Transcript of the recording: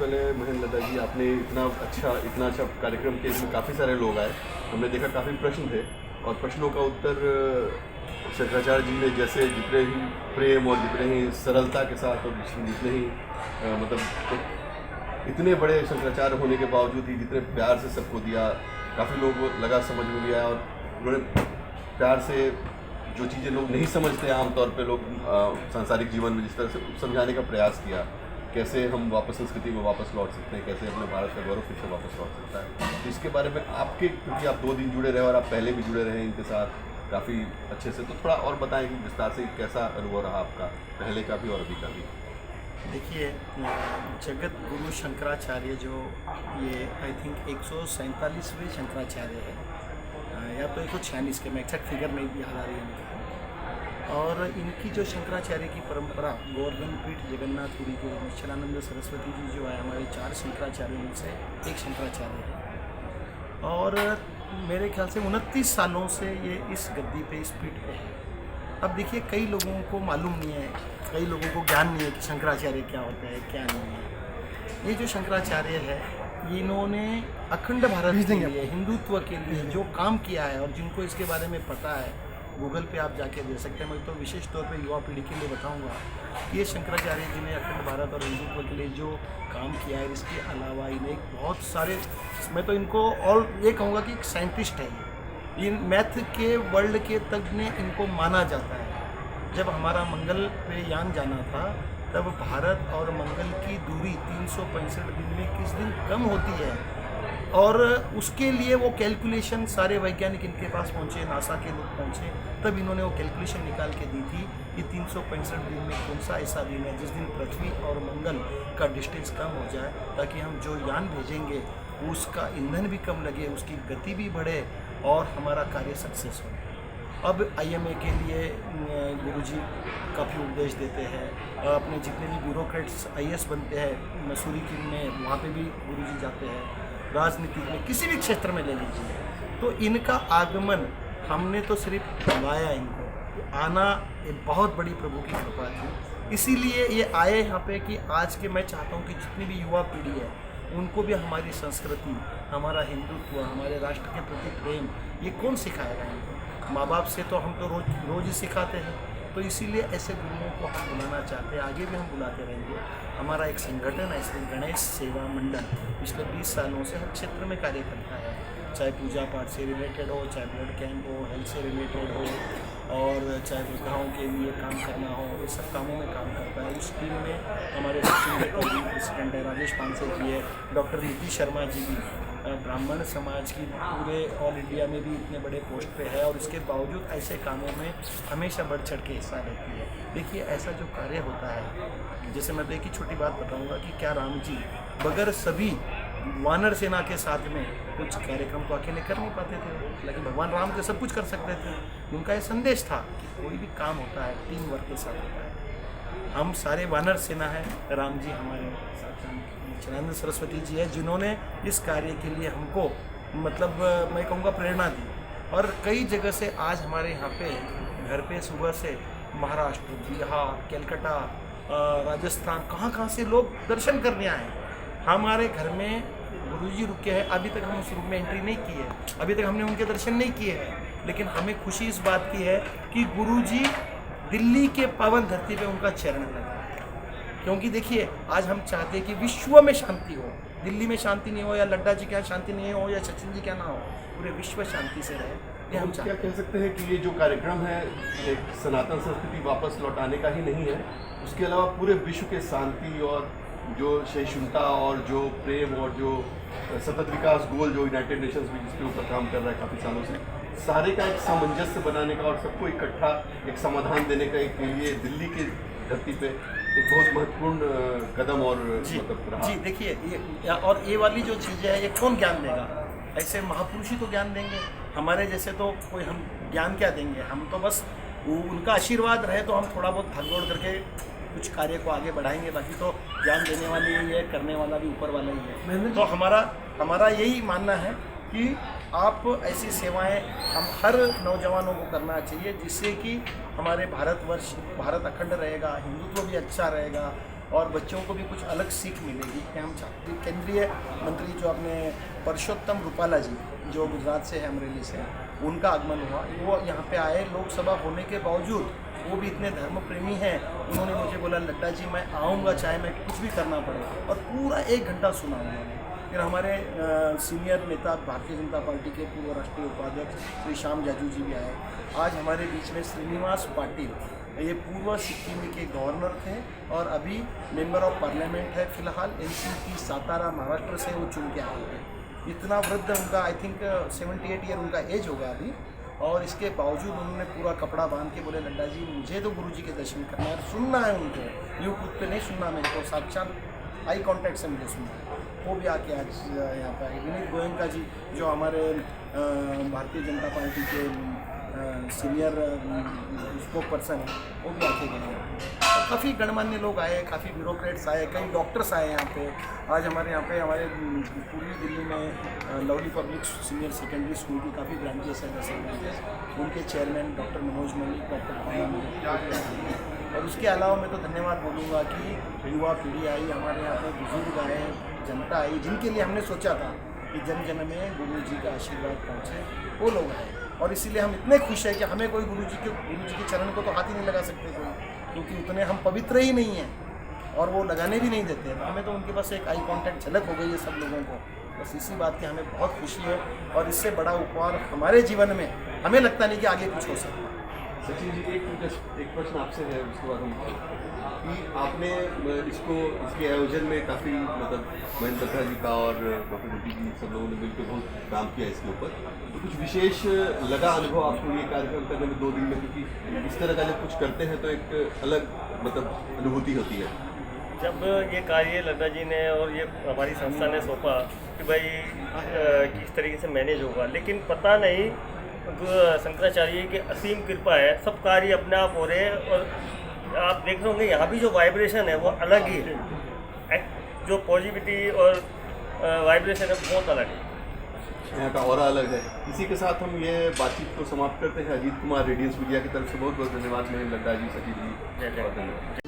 पहले महेंद्र लता जी, आपने इतना अच्छा कार्यक्रम के इसमें काफ़ी सारे लोग आए। हमने देखा काफ़ी प्रश्न थे और प्रश्नों का उत्तर शंकराचार्य जी ने जैसे जितने ही प्रेम और जितने ही सरलता के साथ और जितने ही इतने बड़े शंकराचार्य होने के बावजूद ही जितने प्यार से सबको दिया, काफ़ी लोगों को लगा समझ में भी आया और उन्होंने प्यार से जो चीज़ें लोग नहीं समझते आमतौर पे लोग सांसारिक जीवन में जिस तरह से समझाने का प्रयास किया, कैसे हम वापस संस्कृति में वापस लौट सकते हैं, कैसे अपने भारत का गौरव फिर से वापस लौट सकता है। तो इसके बारे में आपके, क्योंकि आप 2 दिन जुड़े रहे और आप पहले भी जुड़े रहे इनके साथ काफ़ी अच्छे से, तो थोड़ा और बताएं कि विस्तार से कैसा अनुभव रहा आपका, पहले का भी और अभी का भी। देखिए, जगत गुरु शंकराचार्य जो ये आई थिंक 147वें शंकराचार्य है, या तो 146 के, मैं एक्जैक्ट फिगर नहीं याद आ रही है मुझे। और इनकी जो शंकराचार्य की परंपरा, गोवर्धन पीठ जगन्नाथपुरी के निश्चलानंद सरस्वती जी जो है हमारे 4 शंकराचार्यों में से एक शंकराचार्य है। और मेरे ख्याल से 29 सालों से ये इस गद्दी पे, इस पीठ पे है। अब देखिए, कई लोगों को मालूम नहीं है, कई लोगों को ज्ञान नहीं है कि शंकराचार्य क्या होता है, क्या नहीं है। ये जो शंकराचार्य है, इन्होंने अखंड भारत के लिए, हिंदुत्व के लिए जो काम किया है, और जिनको इसके बारे में पता है, गूगल पे आप जाके दे सकते हैं। मैं तो विशेष तौर पे युवा पीढ़ी के लिए बताऊंगा कि ये शंकराचार्य जी ने अखंड भारत और हिंदुत्व के लिए जो काम किया है, इसके अलावा इन्हें बहुत सारे, मैं तो इनको और ये कहूँगा कि एक साइंटिस्ट है ये। इन मैथ के वर्ल्ड के तज्ञ इनको माना जाता है। जब हमारा मंगल पे यान जाना था, तब भारत और मंगल की दूरी 365 दिन में किस दिन कम होती है, और उसके लिए वो कैलकुलेशन सारे वैज्ञानिक इनके पास पहुँचे, नासा के लोग पहुँचे, तब इन्होंने वो कैलकुलेशन निकाल के दी थी कि 365 दिन में कौन सा ऐसा दिन है जिस दिन पृथ्वी और मंगल का डिस्टेंस कम हो जाए, ताकि हम जो यान भेजेंगे उसका ईंधन भी कम लगे, उसकी गति भी बढ़े और हमारा कार्य सक्सेस हो। अब IMA के लिए गुरुजी काफ़ी उपदेश देते हैं, और अपने जितने भी ब्यूरोक्रेट्स IAS बनते हैं, मसूरी की में वहाँ पे भी गुरुजी जाते हैं। राजनीति में किसी भी क्षेत्र में ले लीजिए, तो इनका आगमन हमने तो सिर्फ बुलाया, इनको आना एक बहुत बड़ी प्रभु की कृपा थी। इसीलिए ये आए यहाँ पे कि आज के, मैं चाहता हूँ कि जितनी भी युवा पीढ़ी है उनको भी हमारी संस्कृति, हमारा हिंदुत्व, हमारे राष्ट्र के प्रति प्रेम, ये कौन सिखाएगा इनको? माँ बाप से तो हम तो रोज़ ही सिखाते हैं। तो इसीलिए ऐसे गुरुओं को हम बुलाना चाहते हैं, आगे भी हम बुलाते रहेंगे। हमारा एक संगठन है, इसलिए गणेश सेवा मंडल पिछले 20 सालों से हर क्षेत्र में कार्य करता है, चाहे पूजा पाठ से रिलेटेड हो, चाहे ब्लड कैंप हो, हेल्थ से रिलेटेड हो, और चाहे विधवाओं के लिए काम करना हो, ये सब कामों में काम करता है। उस टीम में हमारे सचिन जी प्रेसिडेंट है, राजेश पांसे जी है, डॉक्टर नीति शर्मा जी भी ब्राह्मण समाज की पूरे ऑल इंडिया में भी इतने बड़े पोस्ट पे है, और इसके बावजूद ऐसे कामों में हमेशा बढ़ चढ़ के हिस्सा लेती है। देखिए, ऐसा जो कार्य होता है, जैसे मैं तो एक ही छोटी बात बताऊंगा कि क्या राम जी बगैर सभी वानर सेना के साथ में कुछ कार्यक्रम तो अकेले कर नहीं पाते थे, लेकिन भगवान राम तो सब कुछ कर सकते थे। उनका ये संदेश था कि कोई भी काम होता है टीम वर्क के साथ होता है। हम सारे वानर सेना हैं, राम जी हमारे साथ हैं, नित्यानंद सरस्वती जी है, जिन्होंने इस कार्य के लिए हमको, मतलब मैं कहूँगा, प्रेरणा दी। और कई जगह से आज हमारे यहाँ पे घर पे सुबह से महाराष्ट्र, बिहार, कलकत्ता, राजस्थान, कहाँ से लोग दर्शन करने आए। हमारे घर में गुरुजी रुके हैं, अभी तक हम उस रूम में एंट्री नहीं की है, अभी तक हमने उनके दर्शन नहीं किए हैं, लेकिन हमें खुशी इस बात की है कि गुरुजी दिल्ली के पावन धरती पे उनका चरण लगा है। क्योंकि देखिए, आज हम चाहते हैं कि विश्व में शांति हो, दिल्ली में शांति नहीं हो, या लड्डा जी क्या शांति नहीं हो, या सचिन जी क्या ना हो, पूरे विश्व शांति से रहे। ये हम क्या कह सकते हैं कि ये जो कार्यक्रम है एक सनातन संस्कृति वापस लौटाने का ही नहीं है, उसके अलावा पूरे विश्व के शांति और जो सहिष्णुता और जो प्रेम और जो सतत विकास गोल जो यूनाइटेड नेशंस भी जिसके ऊपर काम कर रहा है काफ़ी सालों से, सारे का एक सामंजस्य बनाने का और सबको इकट्ठा एक समाधान देने का एक लिए दिल्ली की धरती पे एक बहुत महत्वपूर्ण कदम और मतलब रहा। जी, देखिए, ये वाली जो चीज़ें है, ये कौन ज्ञान देगा? ऐसे महापुरुष ही तो ज्ञान देंगे। हमारे जैसे तो कोई हम ज्ञान क्या देंगे? हम तो बस उनका आशीर्वाद रहे तो हम थोड़ा बहुत भाग दौड़ करके कुछ कार्य को आगे बढ़ाएंगे, बाकी तो ज्ञान देने वाले ही है, करने वाला भी ऊपर वाला ही है। तो हमारा यही मानना है कि आप ऐसी सेवाएं हम हर नौजवानों को करना चाहिए, जिससे कि हमारे भारत अखंड रहेगा, हिंदुत्व भी अच्छा रहेगा, और बच्चों को भी कुछ अलग सीख मिलेगी कि हम चाहते हैं। केंद्रीय मंत्री जो अपने परषोत्तम रूपाला जी जो गुजरात से है, अमरेली से, उनका आगमन हुआ। वो यहाँ पे आए लोकसभा होने के बावजूद, वो भी इतने धर्म प्रेमी हैं। उन्होंने मुझे बोला लड्डा जी मैं आऊँगा चाहे मैं कुछ भी करना पड़े, और पूरा 1 घंटा सुना उन्होंने। फिर हमारे सीनियर नेता भारतीय जनता पार्टी के पूर्व राष्ट्रीय उपाध्यक्ष श्री श्याम जाजू जी भी आए। आज हमारे बीच में श्रीनिवास पाटिल, ये पूर्व सिक्किम के गवर्नर थे और अभी मेंबर ऑफ पार्लियामेंट है। फिलहाल एनसीपी सातारा महाराष्ट्र से वो चुन के आए हैं। इतना वृद्ध उनका, आई थिंक 78 ईयर उनका एज होगा अभी, और इसके बावजूद उन्होंने पूरा कपड़ा बांध के बोले लड्डा जी मुझे तो गुरुजी के दर्शन करना है, सुनना है उनको, यूट्यूब पे नहीं सुनना मेरे को, साक्षात आई कांटेक्ट से मुझे सुनना है। वो भी आके आज यहाँ पर आए। विनीत गोयनका जी जो हमारे भारतीय जनता पार्टी के सीनियर स्पोक पर्सन है, वो भी आके गए हैं। और काफ़ी गणमान्य लोग आए, काफ़ी ब्यूरोक्रेट्स आए, कई डॉक्टर्स आए यहाँ पे। आज हमारे यहाँ पे हमारे पूर्वी दिल्ली में lovely public senior secondary school की काफ़ी ब्रांचेस हैं, जैसे उनके chairman doctor Manoj Malik, doctor, और उसके अलावा मैं तो धन्यवाद बोलूँगा कि युवा पीढ़ी आई, हमारे यहाँ पे बुजुर्ग आए, जनता आई, जिनके लिए हमने सोचा था कि जन जन में गुरु जी का आशीर्वाद पहुँचे, वो लोग आए। और इसीलिए हम इतने खुश हैं कि हमें कोई गुरु जी के चरण को तो हाथ ही नहीं लगा सकते कोई, क्योंकि उतने हम पवित्र ही नहीं हैं और वो लगाने भी नहीं देते। तो हमें तो उनके पास एक आई कांटेक्ट झलक हो गई है सब लोगों को। बस इसी बात की हमें बहुत खुशी है, और इससे बड़ा उपहार हमारे जीवन में हमें लगता नहीं कि आगे कुछ हो सकता। सचिन जी, एक प्रश्न आपसे है, उसके बाद हम कि आपने इसके आयोजन में काफ़ी मतलब महेंद्र दत्ता जी का और डॉक्टर रेड्डी जी सब लोगों ने मिलकर बहुत काम किया इसके ऊपर, तो कुछ विशेष लगा अनुभव आपको ये कार्यक्रम करने में 2 दिन में? क्योंकि इस तरह का जब कुछ करते हैं तो एक अलग मतलब अनुभूति होती है। जब ये कार्य लड्डा जी ने और ये हमारी संस्था ने सौंपा कि भाई किस तरीके से मैनेज होगा, लेकिन पता नहीं शंकराचार्य की असीम कृपा है, सब कार्य अपने आप हो रहे हैं। और आप देख रहे होंगे यहाँ भी जो वाइब्रेशन है वो अलग ही है, जो पॉजिटिविटी और वाइब्रेशन है बहुत अलग है, यहाँ का ऑरा अलग है। इसी के साथ हम ये बातचीत को समाप्त करते हैं। अजीत कुमार, रेडियंस मीडिया की तरफ से बहुत बहुत धन्यवाद। मैं लड्डा जी, सचिन जी, जय जय।